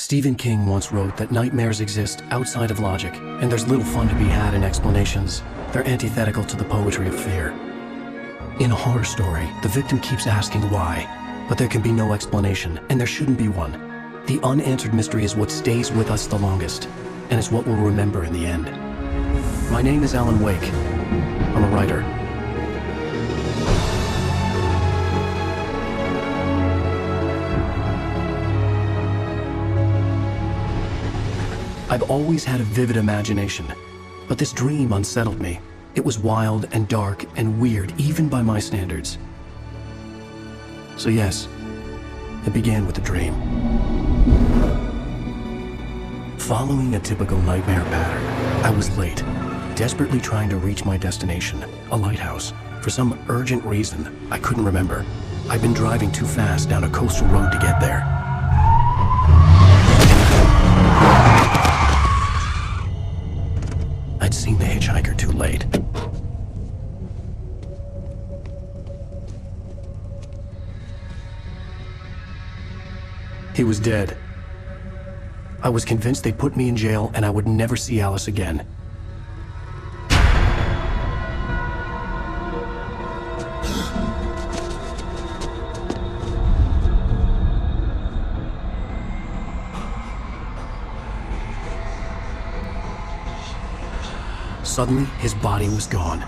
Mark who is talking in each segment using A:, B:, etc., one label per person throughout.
A: Stephen King once wrote that nightmares exist outside of logic, and there's little fun to be had in explanations. They're antithetical to the poetry of fear. In a horror story, the victim keeps asking why, but there can be no explanation, and there shouldn't be one. The unanswered mystery is what stays with us the longest, and it's what we'll remember in the end. My name is Alan Wake. I'm a writer. I've always had a vivid imagination, but this dream unsettled me. It was wild and dark and weird, even by my standards. So yes, it began with a dream. Following a typical nightmare pattern, I was late, desperately trying to reach my destination, a lighthouse. For some urgent reason, I couldn't remember. I'd been driving too fast down a coastal road to get there. I'd seen the hitchhiker too late. He was dead. I was convinced they'd put me in jail and I would never see Alice again. Suddenly, his body was gone.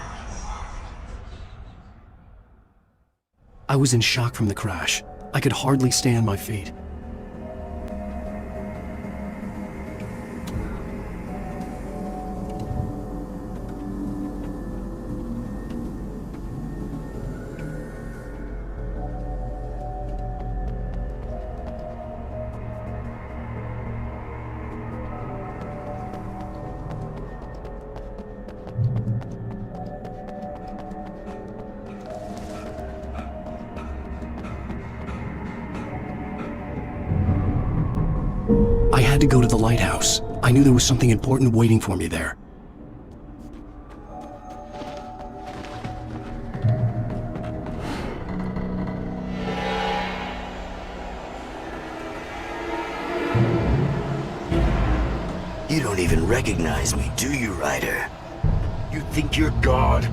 A: I was in shock from the crash. I could hardly stay on my feet. I had to go to the lighthouse. I knew there was something important waiting for me there.
B: You don't even recognize me, do you, Ryder? You think you're God?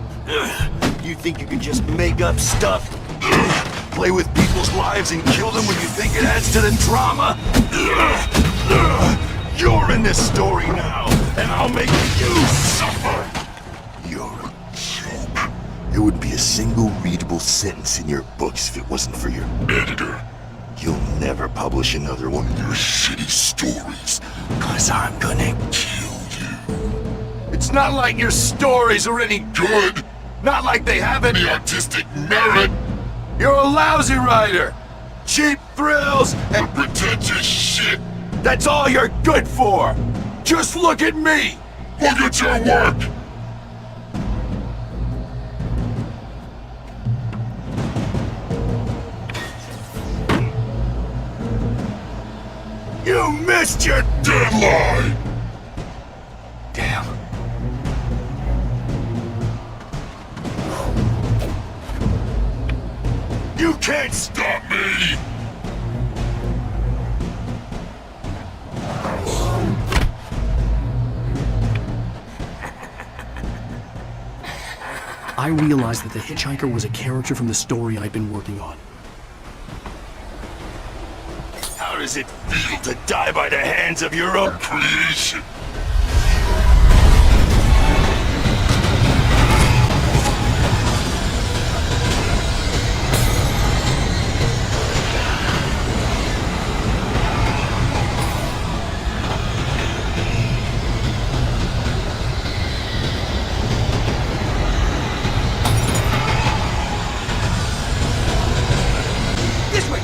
B: You think you can just make up stuff? Play with people's lives and kill them when you think it adds to the drama? You're in this story now, and I'll make you suffer! You're a joke. There wouldn't be a single readable sentence in your books if it wasn't for your editor. You'll never publish another one of your shitty stories, 'cause I'm gonna kill you. It's not like your stories are any good. Not like they have any artistic merit. You're a lousy writer. Cheap thrills and pretentious shit. That's all you're good for. Just look at me. Look at your work. You missed your deadline! Damn. You can't stop me!
A: I realized that the hitchhiker was a character from the story I'd been working on.
B: How does it feel to die by the hands of your own creation?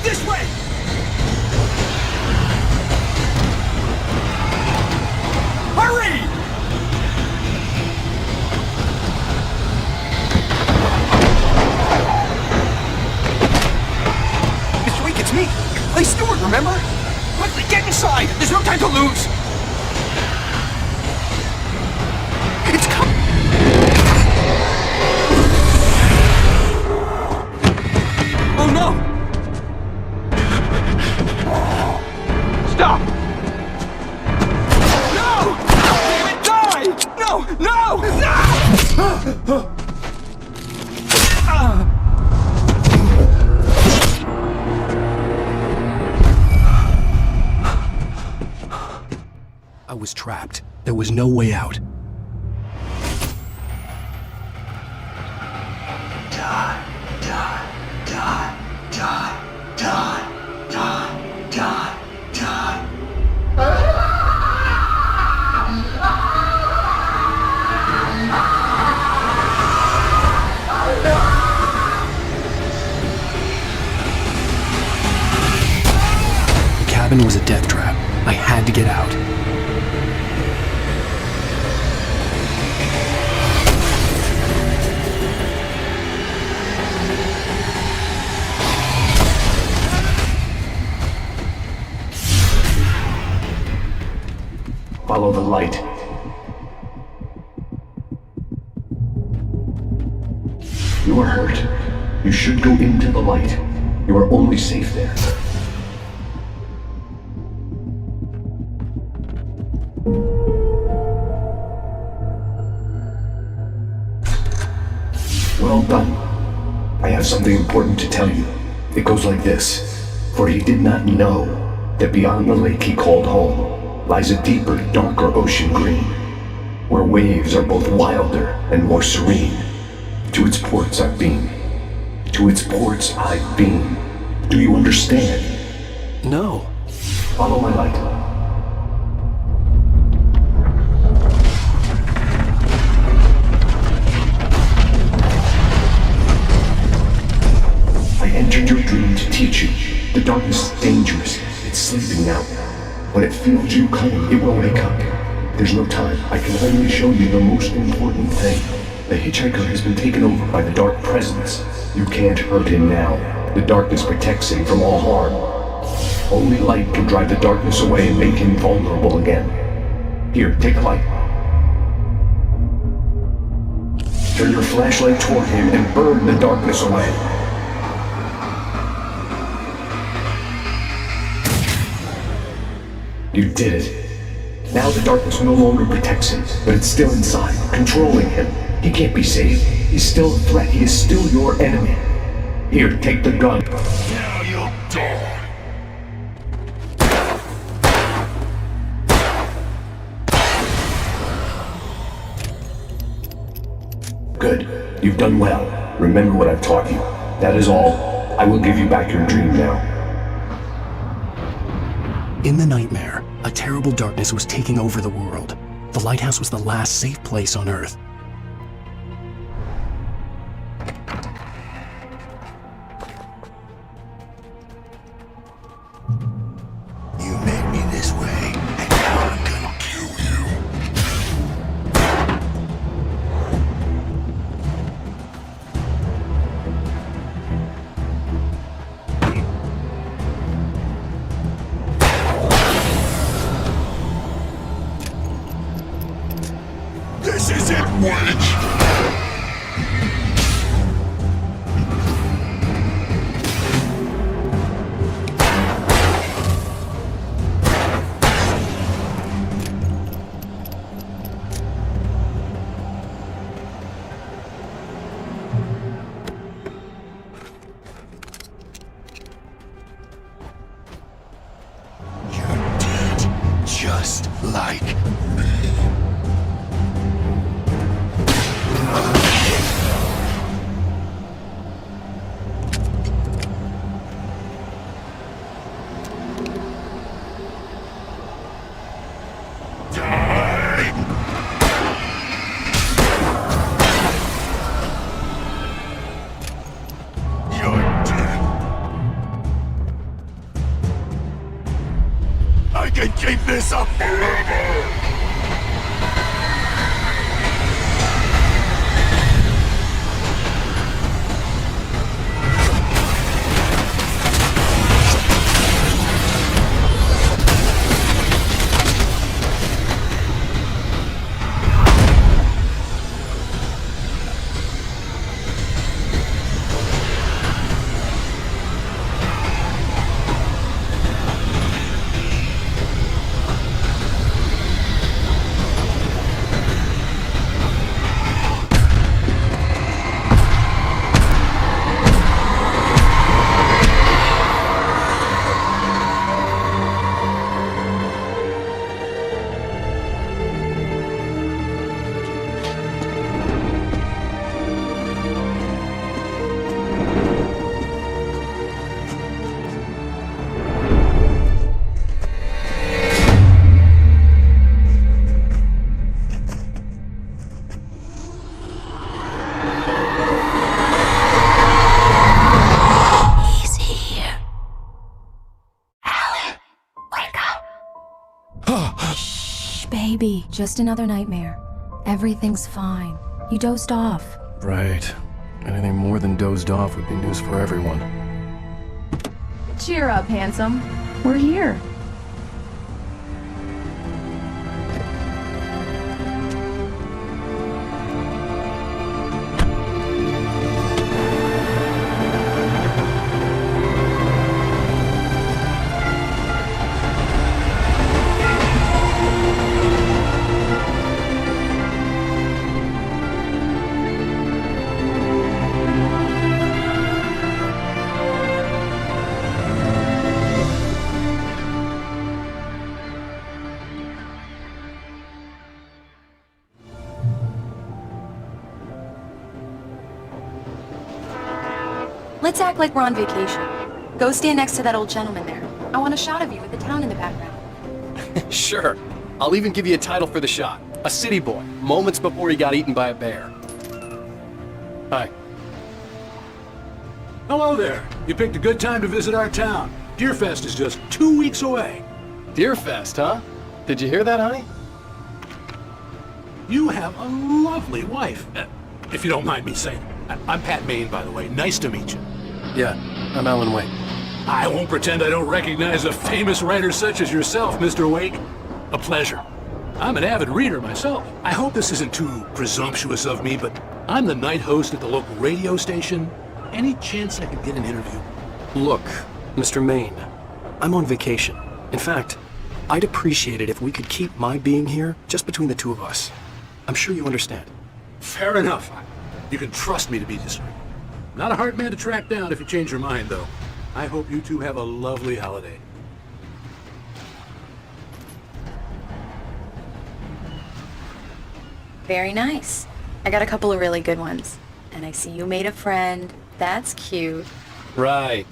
C: This way! Hurry! Mr. Week, it's me. Clay Stewart, remember? Quickly, get inside! There's no time to lose! It's coming! Oh no! Stop!
A: I was trapped. There was no way out.
B: Die, die, die, die, die, die, die, die.
A: The cabin was a death trap. I had to get out.
D: Follow the light. You are hurt. You should go into the light. You are only safe there. Well done. I have something important to tell you. It goes like this. For he did not know that beyond the lake he called home lies a deeper, darker ocean green, where waves are both wilder and more serene. To its ports I've been. To its ports I've been. Do you understand?
A: No.
D: Follow my light. I entered your dream to teach you. The darkness is dangerous. It's sleeping now. When it feels you coming, it will wake up. There's no time. I can only show you the most important thing. The hitchhiker has been taken over by the dark presence. You can't hurt him now. The darkness protects him from all harm. Only light can drive the darkness away and make him vulnerable again. Here, take the light. Turn your flashlight toward him and burn the darkness away. You did it. Now the darkness no longer protects him, but it's still inside, controlling him. He can't be saved. He's still a threat. He is still your enemy. Here, take the gun.
B: Now you'll die.
D: Good. You've done well. Remember what I've taught you. That is all. I will give you back your dream now.
A: In the nightmare, a terrible darkness was taking over the world. The lighthouse was the last safe place on Earth.
B: You made me this way, and now I'm gonna kill you. This is it, witch! You're dead, just like me. I can keep this up forever!
E: be, just another nightmare. Everything's fine. You dozed off.
A: Right. Anything more than dozed off would be news for everyone.
E: Cheer up, handsome. We're here. Let's act like we're on vacation. Go stand next to that old gentleman there. I want a shot of you with the town in the background.
A: Sure. I'll even give you a title for the shot. A city boy, moments before he got eaten by a bear. Hi.
F: Hello there. You picked a good time to visit our town. Deerfest is just 2 weeks away.
A: Deerfest, huh? Did you hear that, honey?
F: You have a lovely wife. If you don't mind me saying. I'm Pat Maine, by the way. Nice to meet you.
A: Yeah, I'm Alan Wake.
F: I won't pretend I don't recognize a famous writer such as yourself, Mr. Wake. A pleasure. I'm an avid reader myself. I hope this isn't too presumptuous of me, but I'm the night host at the local radio station. Any chance I could get an interview?
A: Look, Mr. Maine, I'm on vacation. In fact, I'd appreciate it if we could keep my being here just between the two of us. I'm sure you understand.
F: Fair enough. You can trust me to be discreet. Not a hard man to track down if you change your mind, though. I hope you two have a lovely holiday.
E: Very nice. I got a couple of really good ones. And I see you made a friend. That's cute.
A: Right.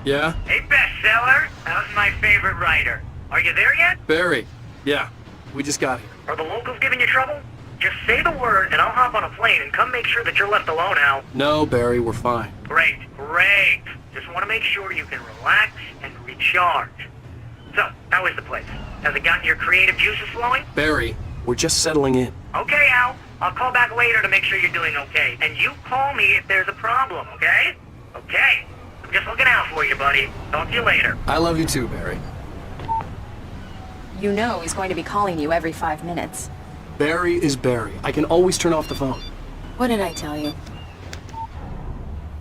A: Yeah?
G: Hey, bestseller. How's my favorite writer? Are you there yet?
A: Barry. Yeah, we just got here.
G: Are the locals giving you trouble? Just say the word and I'll hop on a plane and come make sure that you're left alone, Al.
A: No, Barry, we're fine.
G: Great, great. Just want to make sure you can relax and recharge. So, how is the place? Has it gotten your creative juices flowing?
A: Barry, we're just settling in.
G: Okay, Al. I'll call back later to make sure you're doing okay. And you call me if there's a problem, okay? Okay. I'm just looking out for you, buddy. Talk to you later.
A: I love you too, Barry.
E: You know he's going to be calling you every 5 minutes.
A: Barry is Barry. I can always turn off the phone.
E: What did I tell you?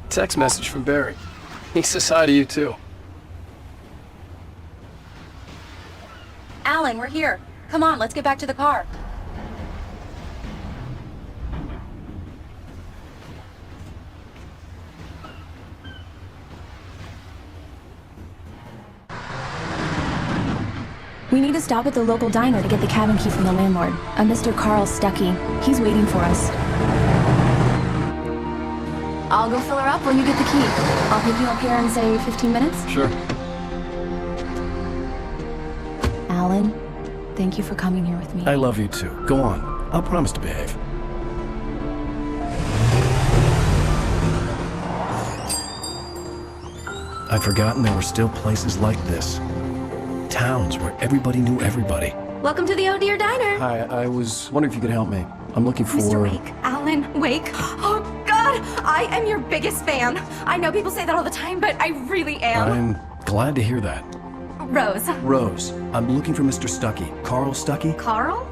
A: Text message from Barry. He says hi to you too.
E: Alan, we're here. Come on, let's get back to the car. We need to stop at the local diner to get the cabin key from the landlord, a Mr. Carl Stuckey. He's waiting for us. I'll go fill her up when you get the key. I'll pick you up here in, say, 15 minutes?
A: Sure.
E: Alan, thank you for coming here with me.
A: I love you too. Go on. I'll promise to behave. I'd forgotten there were still places like this. Towns where everybody knew everybody.
H: Welcome to the Oh Dear Diner.
A: Hi, I was wondering if you could help me. I'm looking for...
H: Mr. Wake. Alan Wake. Oh, God! I am your biggest fan. I know people say that all the time, but I really am.
A: I'm glad to hear that.
H: Rose.
A: Rose, I'm looking for Mr. Stuckey. Carl Stuckey?
H: Carl?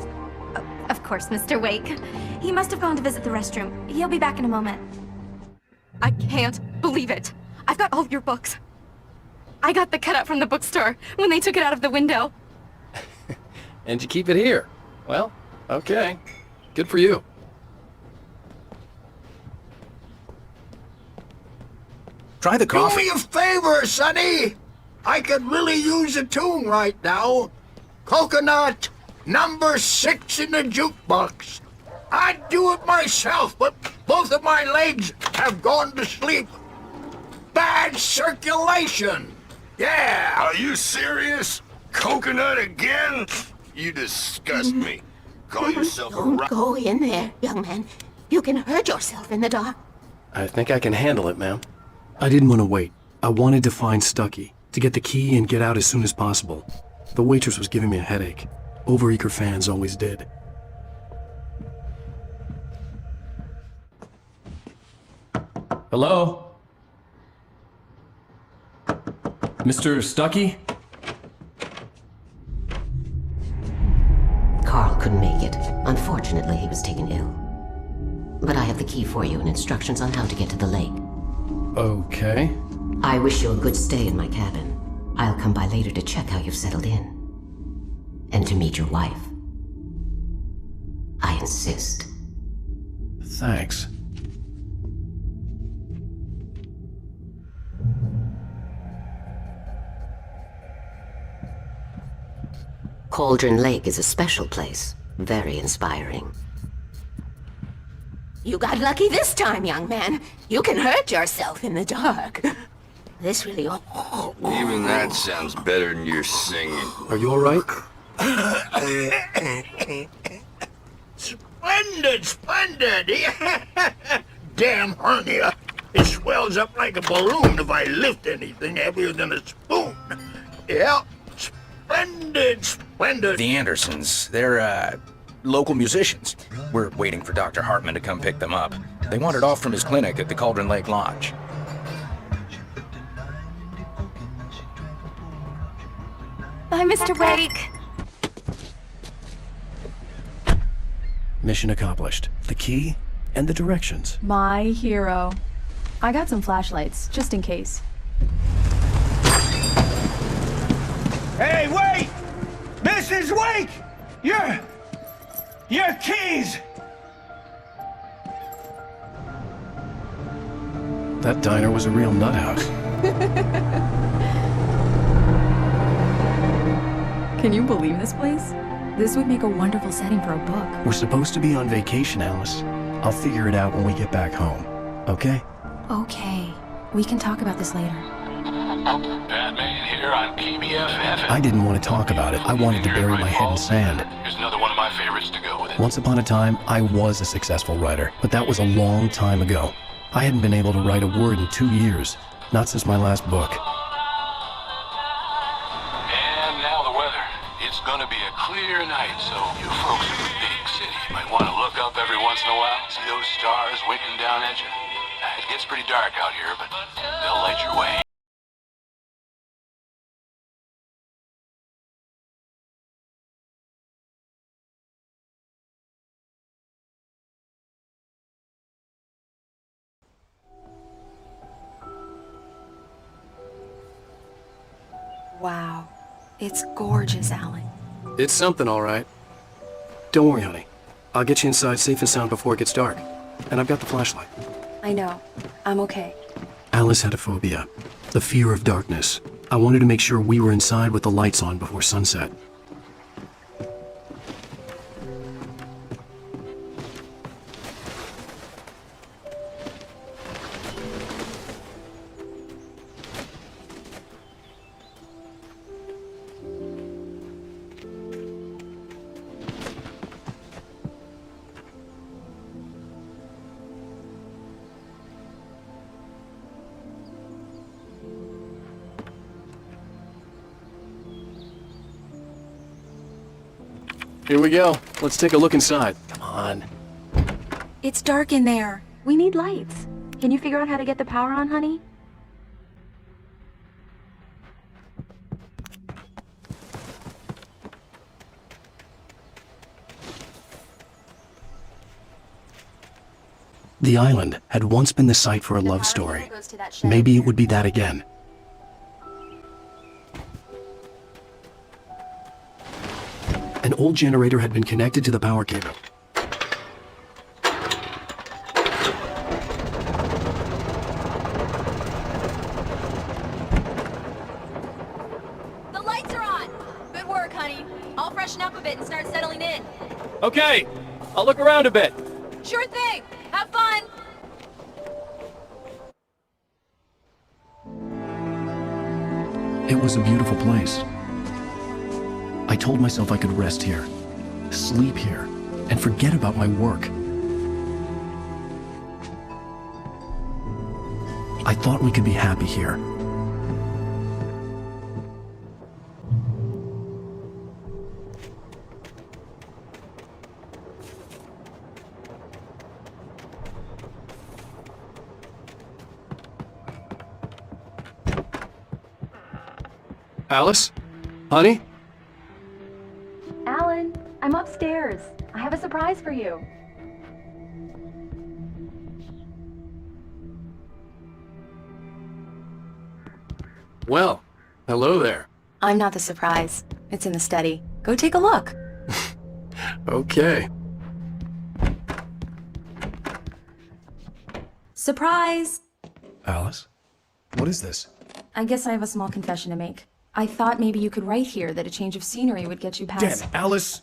H: Of course, Mr. Wake. He must have gone to visit the restroom. He'll be back in a moment. I can't believe it. I've got all your books. I got the cutout from the bookstore when they took it out of the window.
A: And you keep it here. Well, okay. Good for you.
I: Try the
J: Do
I: coffee.
J: me a favor, Sonny. I could really use a tune right now. Coconut, number 6 in the jukebox. I'd do it myself, but both of my legs have gone to sleep. Bad circulation. Yeah.
B: Are you serious? Coconut again? You disgust me. Call yourself a
K: Don't go in there, young man. You can hurt yourself in the dark.
A: I think I can handle it, ma'am. I didn't want to wait. I wanted to find Stuckey, to get the key and get out as soon as possible. The waitress was giving me a headache. Overeager fans always did. Hello? Mr. Stuckey?
K: Carl couldn't make it. Unfortunately, he was taken ill. But I have the key for you and instructions on how to get to the lake.
A: Okay.
K: I wish you a good stay in my cabin. I'll come by later to check how you've settled in. And to meet your wife. I insist.
A: Thanks.
K: Cauldron Lake is a special place. Very inspiring. You got lucky this time, young man. You can hurt yourself in the dark. This really...
I: Even that sounds better than your singing.
A: Are you alright?
J: Splendid, splendid! Damn hernia. It swells up like a balloon if I lift anything heavier than a spoon. Yeah, splendid, splendid.
C: The Andersons, they're, local musicians. We're waiting for Dr. Hartman to come pick them up. They wandered off from his clinic at the Cauldron Lake Lodge.
H: Bye, Mr. Wake.
A: Mission accomplished. The key and the directions.
L: My hero. I got some flashlights, just in case.
J: Hey, wait! Mrs. Wake! Your keys!
A: That diner was a real nut house.
L: Can you believe this place? This would make a wonderful setting for a book.
A: We're supposed to be on vacation, Alice. I'll figure it out when we get back home. Okay?
E: Okay. We can talk about this later.
F: Batman here on PBFF.
A: I didn't want to talk about it. I wanted to bury my head in sand.
F: Here's another one of my favorites to go with it.
A: Once upon a time, I was a successful writer, but that was a long time ago. I hadn't been able to write a word in 2 years. Not since my last book.
F: And now the weather. It's gonna be a clear night, so you folks in the big city might want to look up every once in a while, see those stars winking down at you. It gets pretty dark out here, but they'll light your way.
E: Wow. It's gorgeous, Alan.
A: It's something, all right. Don't worry, honey. I'll get you inside safe and sound before it gets dark. And I've got the flashlight.
E: I know. I'm okay.
A: Alice had a phobia. The fear of darkness. I wanted to make sure we were inside with the lights on before sunset. Here we go. Let's take a look inside. Come on.
E: It's dark in there. We need lights. Can you figure out how to get the power on, honey?
A: The island had once been the site for a love story. Maybe it would be that again. An old generator had been connected to the power cable.
H: The lights are on! Good work, honey. I'll freshen up a bit and start settling in.
A: Okay, I'll look around a bit.
H: Sure thing! Have fun!
A: It was a beautiful place. I told myself I could rest here, sleep here, and forget about my work. I thought we could be happy here. Alice? Honey?
E: Alan, I'm upstairs. I have a surprise for you.
A: Well, hello there.
E: I'm not the surprise. It's in the study. Go take a look.
A: Okay.
L: Surprise!
A: Alice? What is this?
L: I guess I have a small confession to make. I thought maybe you could write here that a change of scenery would get you past...
A: Damn, Alice,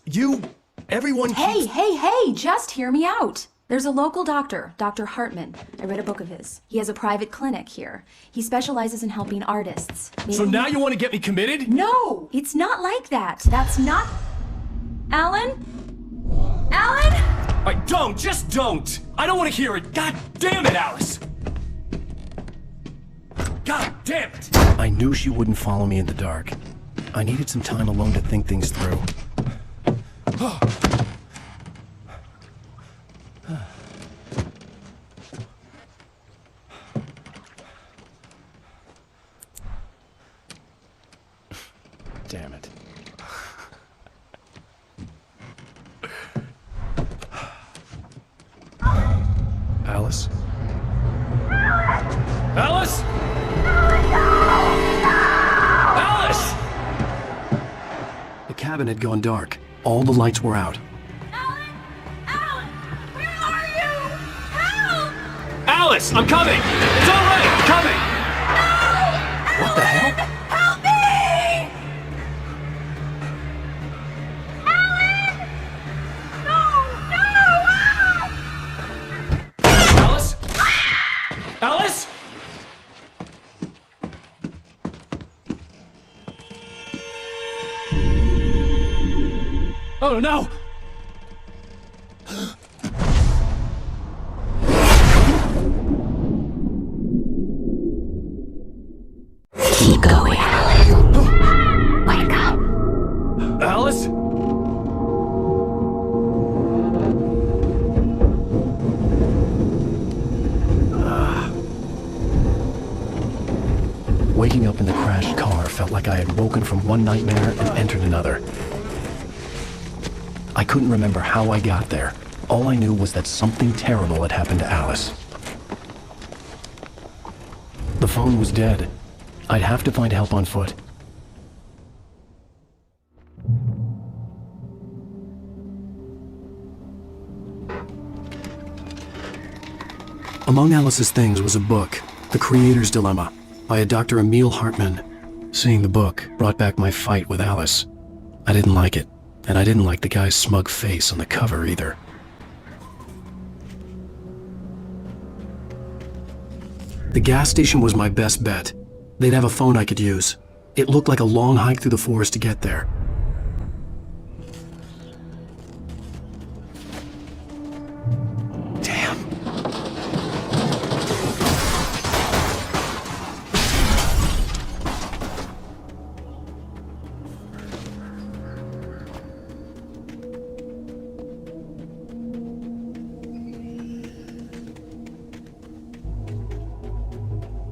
A: everyone
L: Hey, hey, just hear me out! There's a local doctor, Dr. Hartman. I read a book of his. He has a private clinic here. He specializes in helping artists.
A: So now you want to get me committed?
L: No! It's not like that. That's not... Alan? Alan?
A: Just don't! I don't want to hear it! God damn it, Alice! God damn it! I knew she wouldn't follow me in the dark. I needed some time alone to think things through. Damn it. Alice? Alice? Alice! The cabin had gone dark. All the lights were out.
H: Alan, where are you? Help!
A: Alice, I'm coming! It's all right, I'm coming!
H: No!
A: What the hell?
H: Help me! Alan! No!
A: Alice? Alice? Oh no!
K: Keep going, Alan. Wake up.
A: Alice? Waking up in the crashed car felt like I had woken from one nightmare and entered another. I couldn't remember how I got there. All I knew was that something terrible had happened to Alice. The phone was dead. I'd have to find help on foot. Among Alice's things was a book, The Creator's Dilemma, by a Dr. Emil Hartman. Seeing the book brought back my fight with Alice. I didn't like it, and I didn't like the guy's smug face on the cover either. The gas station was my best bet. They'd have a phone I could use. It looked like a long hike through the forest to get there. Damn.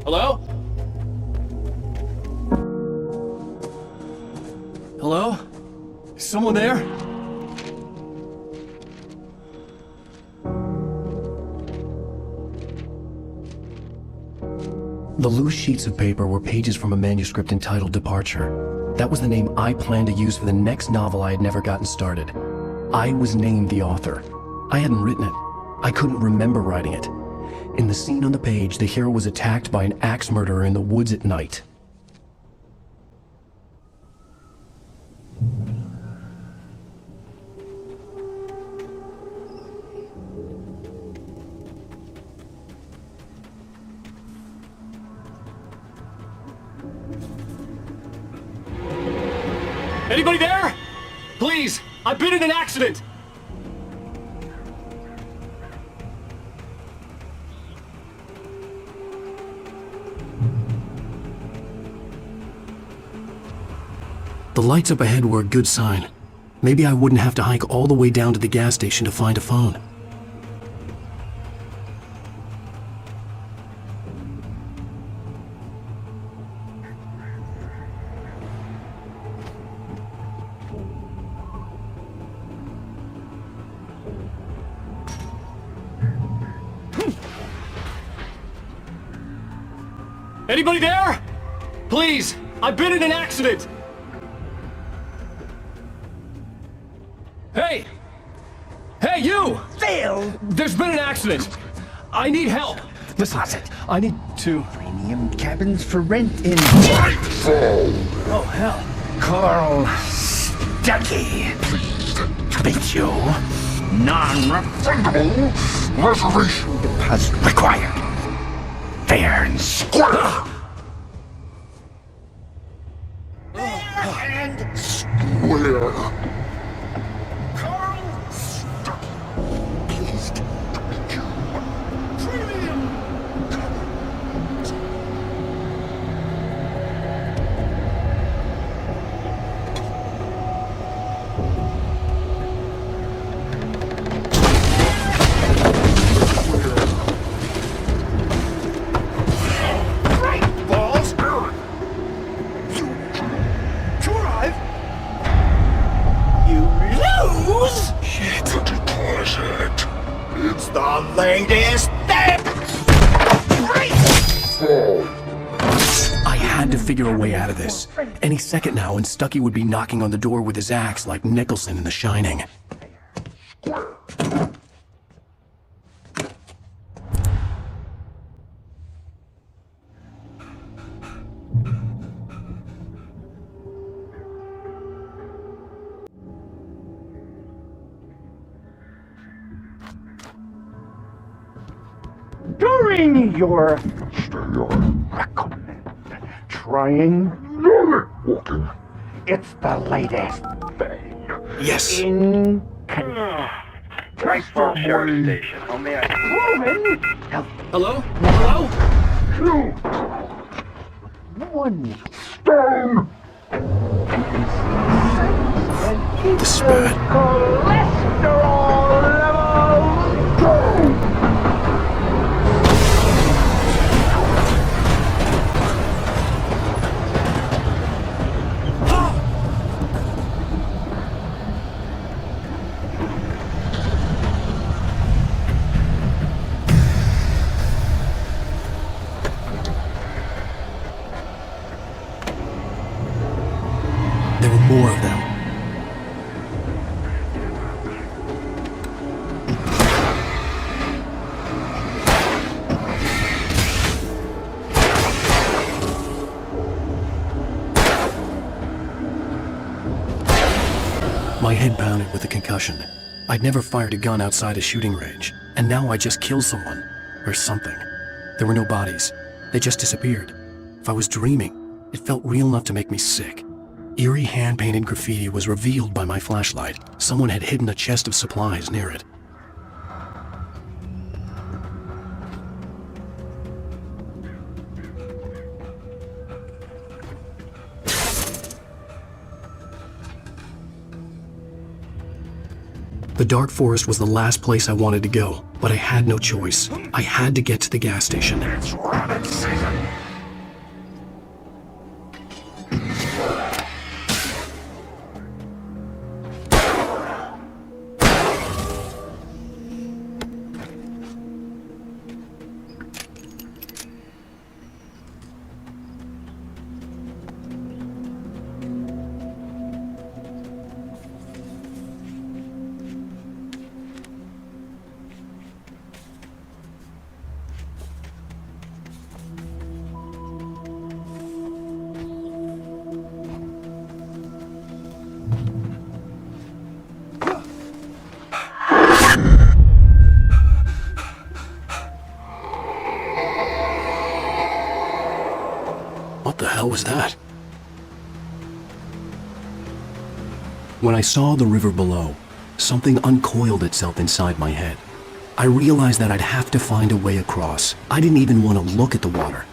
A: Hello? Hello? Is someone there? The loose sheets of paper were pages from a manuscript entitled Departure. That was the name I planned to use for the next novel I had never gotten started. I was named the author. I hadn't written it. I couldn't remember writing it. In the scene on the page, the hero was attacked by an axe murderer in the woods at night. Anybody there? Please, I've been in an accident! The lights up ahead were a good sign. Maybe I wouldn't have to hike all the way down to the gas station to find a phone.
M: Anybody there? Please, I've been in an accident! Hey! Hey, you!
J: Phil!
M: There's been an accident! I need help!
J: Deposit.
M: I need to...
J: Premium cabins for rent in...
M: Oh, hell.
J: Carl Stucky. Beat you. Non-refundable reservation deposit required. Fair and square. Fair and square. Carl Stucky. Pleased to meet you. Premium. It's the latest thing!
A: I had to figure a way out of this. Any second now, and Stucky would be knocking on the door with his axe like Nicholson in The Shining.
J: During your recommend trying normal walking. It's the latest thing.
A: Yes.
J: In
G: Transfer Sheriff Station. How may I...
J: proven.
M: Hello? Hello?
J: Two. One stone.
A: The spirit.
J: Cholesterol levels go.
A: There were more of them. My head pounded with a concussion. I'd never fired a gun outside a shooting range, and now I just killed someone. Or something. There were no bodies. They just disappeared. If I was dreaming, it felt real enough to make me sick. Eerie hand-painted graffiti was revealed by my flashlight. Someone had hidden a chest of supplies near it. The dark forest was the last place I wanted to go, but I had no choice. I had to get to the gas station.
B: It's rabbit season.
A: What the hell was that? When I saw the river below, something uncoiled itself inside my head. I realized that I'd have to find a way across. I didn't even want to look at the water.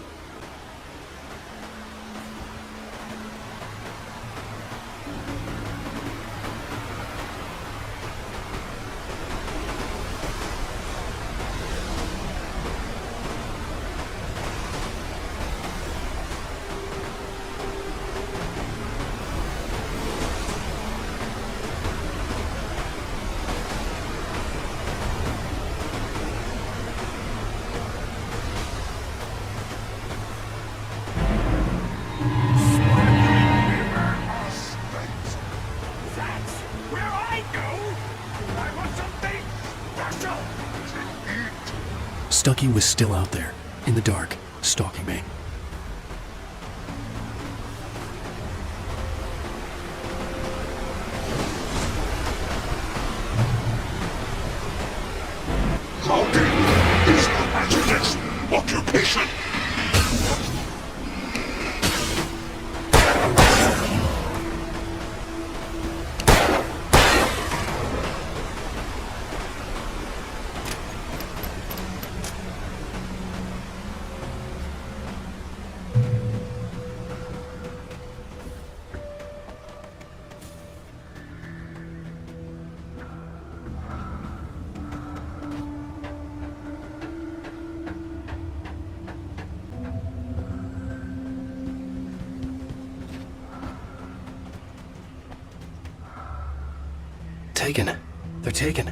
A: Stucky was still out there, in the dark, stalking me.
B: Logging is the Magic's occupation.
A: Taken. They're taken.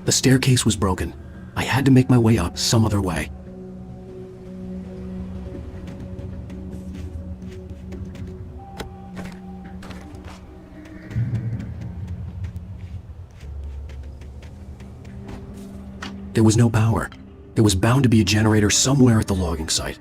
A: The staircase was broken. I had to make my way up some other way. There was no power. There was bound to be a generator somewhere at the logging site.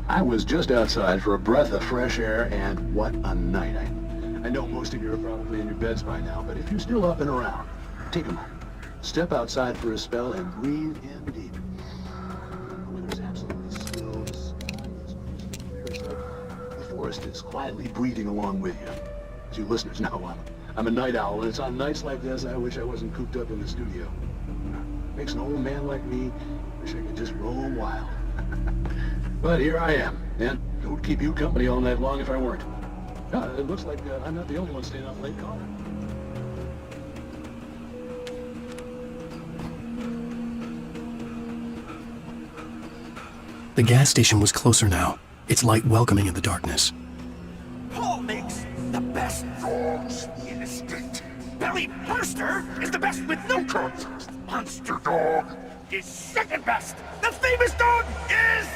F: I was just outside for a breath of fresh air, and what a night. I know most of you are probably in your beds by now, but if you're still up and around, take a moment. Step outside for a spell and breathe in deep. The weather's absolutely still. The sky is crystal clear. It's like the forest is quietly breathing along with you. As you listeners know, I'm a night owl, and it's on nights like this I wish I wasn't cooped up in the studio. Makes an old man like me wish I could just roam wild. But here I am, and it would keep you company all night long if I weren't. It looks like I'm not the only one staying up late calling.
A: The gas station was closer now, its light welcoming in the darkness.
J: Paul makes the best dogs in the state. Barry Burster is the best with no coats.
B: Monster dog.
J: is second best. The famous dog is...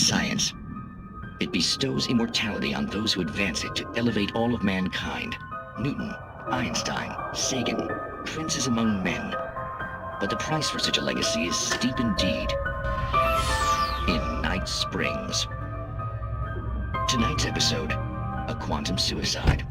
N: Science. It bestows immortality on those who advance it to elevate all of mankind. Newton, Einstein, Sagan, princes among men. But the price for such a legacy is steep indeed. In Night Springs. Tonight's episode, a quantum suicide.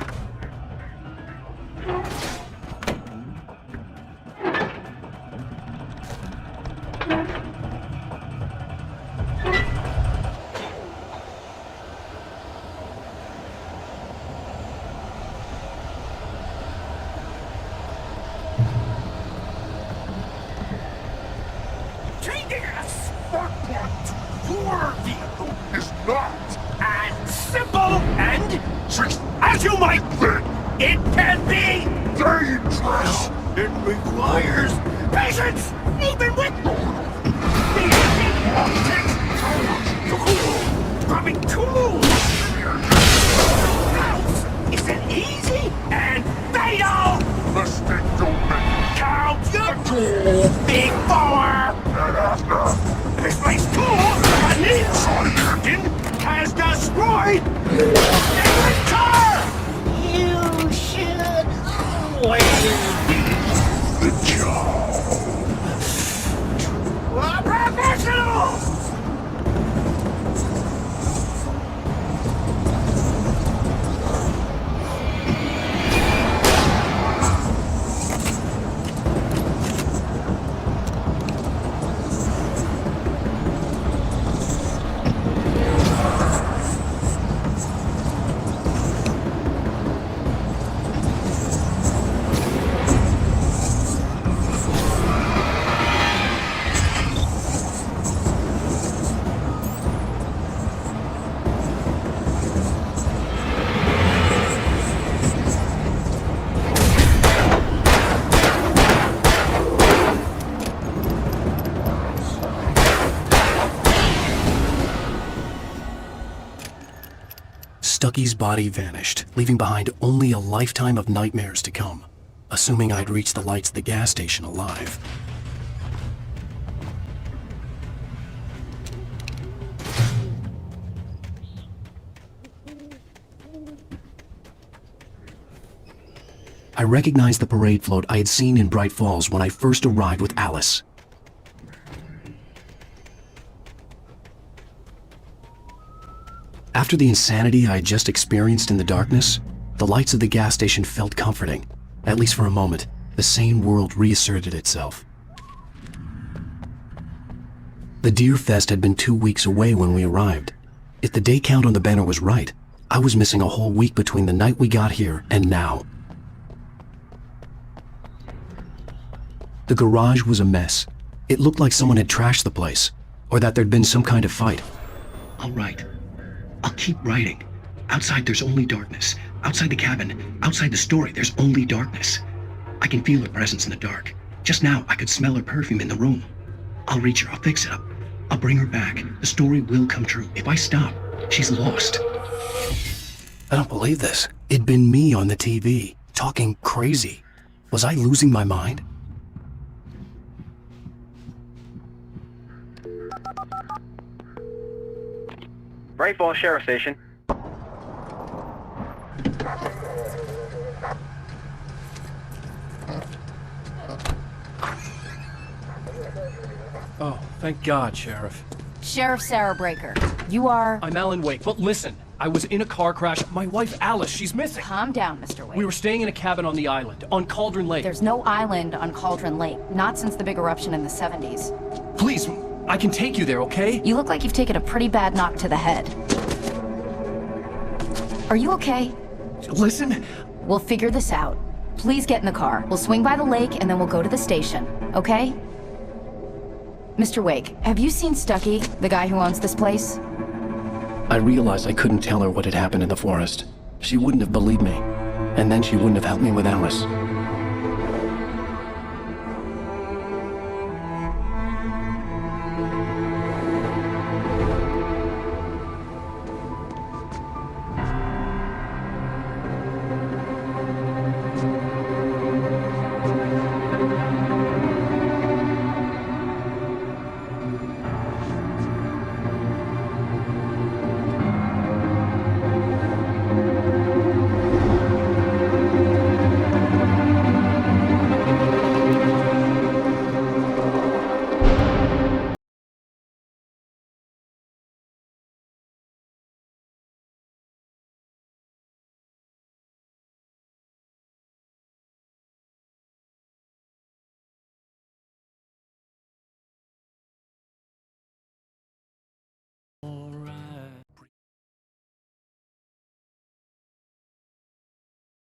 A: Stucky's body vanished, leaving behind only a lifetime of nightmares to come, assuming I'd reached the lights of the gas station alive. I recognized the parade float I had seen in Bright Falls when I first arrived with Alice. After the insanity I had just experienced in the darkness, the lights of the gas station felt comforting. At least for a moment, the sane world reasserted itself. The Deer Fest had been 2 weeks away when we arrived. If the day count on the banner was right, I was missing a whole week between the night we got here and now. The garage was a mess. It looked like someone had trashed the place, or that there'd been some kind of fight.
O: I'll write. I'll keep writing. Outside there's only darkness. Outside the cabin, outside the story, there's only darkness. I can feel her presence in the dark. Just now, I could smell her perfume in the room. I'll reach her, I'll fix it up. I'll bring her back. The story will come true. If I stop, she's lost.
A: I don't believe this. It'd been me on the TV, talking crazy. Was I losing my mind?
P: Bright Falls Sheriff Station.
Q: Oh, thank God, Sheriff.
L: Sheriff Sarah Breaker, you are...
Q: I'm Alan Wake, but listen, I was in a car crash. My wife, Alice, she's missing.
L: Calm down, Mr. Wake.
Q: We were staying in a cabin on the island, on Cauldron Lake.
L: There's no island on Cauldron Lake, not since the big eruption in the 70s.
Q: Please, I can take you there, okay?
L: You look like you've taken a pretty bad knock to the head. Are you okay?
Q: Listen.
L: We'll figure this out. Please get in the car. We'll swing by the lake and then we'll go to the station, okay? Mr. Wake, have you seen Stucky, the guy who owns this place?
A: I realized I couldn't tell her what had happened in the forest. She wouldn't have believed me, and then she wouldn't have helped me with Alice.